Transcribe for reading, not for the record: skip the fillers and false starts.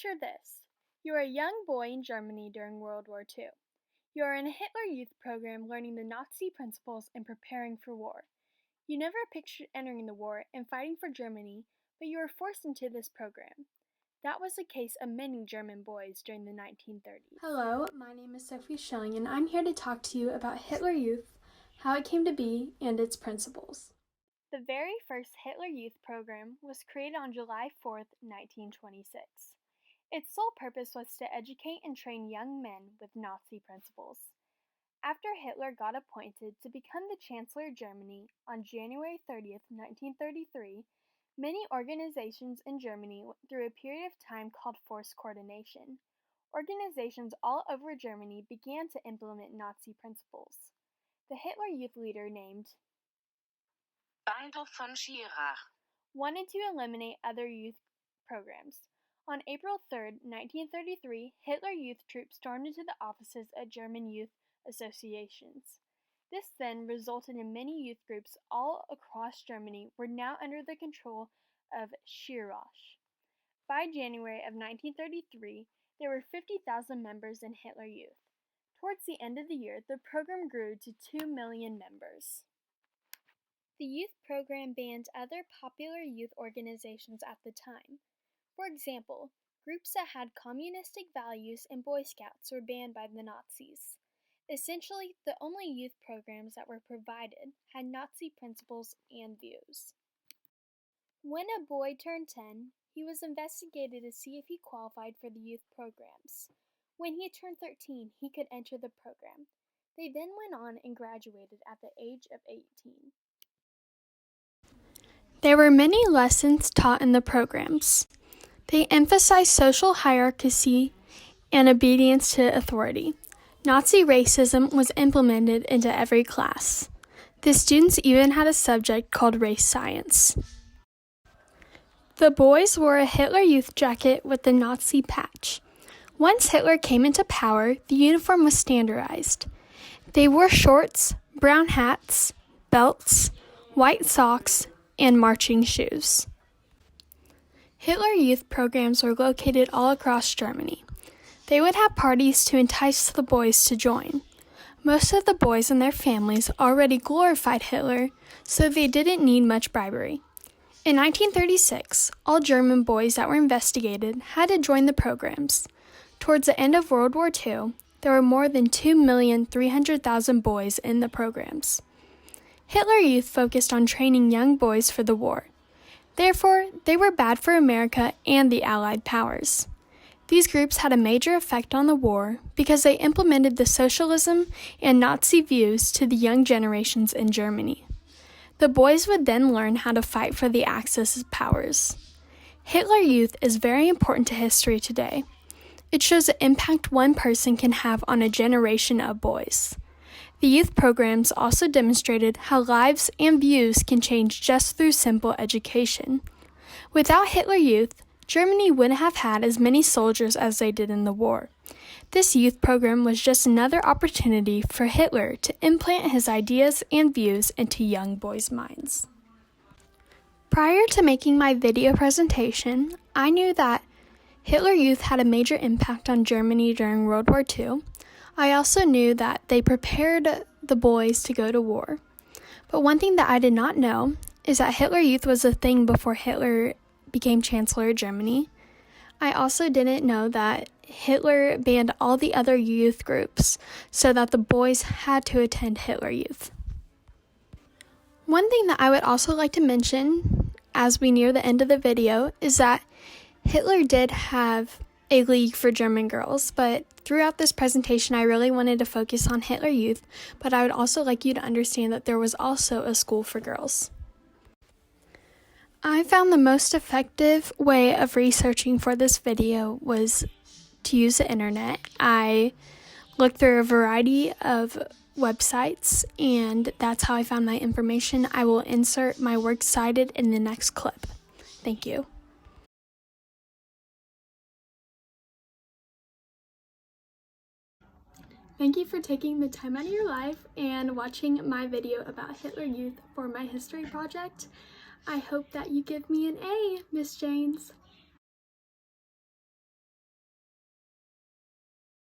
Picture this. You are a young boy in Germany during World War II. You are in a Hitler Youth program learning the Nazi principles and preparing for war. You never pictured entering the war and fighting for Germany, but you were forced into this program. That was the case of many German boys during the 1930s. Hello, my name is Sophie Schilling, and I'm here to talk to you about Hitler Youth, how it came to be, and its principles. The very first Hitler Youth program was created on July 4, 1926. Its sole purpose was to educate and train young men with Nazi principles. After Hitler got appointed to become the Chancellor of Germany on January 30, 1933, many organizations in Germany went through a period of time called forced coordination. Organizations all over Germany began to implement Nazi principles. The Hitler Youth leader named Baldur von Schirach wanted to eliminate other youth programs. On April 3, 1933, Hitler Youth troops stormed into the offices of German youth associations. This then resulted in many youth groups all across Germany were now under the control of Schirach. By January of 1933, there were 50,000 members in Hitler Youth. Towards the end of the year, the program grew to 2 million members. The youth program banned other popular youth organizations at the time. For example, groups that had communistic values and Boy Scouts were banned by the Nazis. Essentially, the only youth programs that were provided had Nazi principles and views. When a boy turned 10, he was investigated to see if he qualified for the youth programs. When he turned 13, he could enter the program. They then went on and graduated at the age of 18. There were many lessons taught in the programs. They emphasized social hierarchy and obedience to authority. Nazi racism was implemented into every class. The students even had a subject called race science. The boys wore a Hitler Youth jacket with the Nazi patch. Once Hitler came into power, the uniform was standardized. They wore shorts, brown hats, belts, white socks, and marching shoes. Hitler Youth programs were located all across Germany. They would have parties to entice the boys to join. Most of the boys and their families already glorified Hitler, so they didn't need much bribery. In 1936, all German boys that were investigated had to join the programs. Towards the end of World War II, there were more than 2,300,000 boys in the programs. Hitler Youth focused on training young boys for the war. Therefore, they were bad for America and the Allied powers. These groups had a major effect on the war because they implemented the socialism and Nazi views to the young generations in Germany. The boys would then learn how to fight for the Axis powers. Hitler Youth is very important to history today. It shows the impact one person can have on a generation of boys. The youth programs also demonstrated how lives and views can change just through simple education. Without Hitler Youth, Germany wouldn't have had as many soldiers as they did in the war. This youth program was just another opportunity for Hitler to implant his ideas and views into young boys' minds. Prior to making my video presentation, I knew that Hitler Youth had a major impact on Germany during World War II. I also knew that they prepared the boys to go to war. But one thing that I did not know is that Hitler Youth was a thing before Hitler became Chancellor of Germany. I also didn't know that Hitler banned all the other youth groups so that the boys had to attend Hitler Youth. One thing that I would also like to mention as we near the end of the video is that Hitler did have a league for German girls, but throughout this presentation I really wanted to focus on Hitler Youth, but I would also like you to understand that there was also a school for girls. I found the most effective way of researching for this video was to use the internet. I looked through a variety of websites, and that's how I found my information. I will insert my works cited in the next clip. Thank you. Thank you for taking the time out of your life and watching my video about Hitler Youth for my history project. I hope that you give me an A, Miss Janes.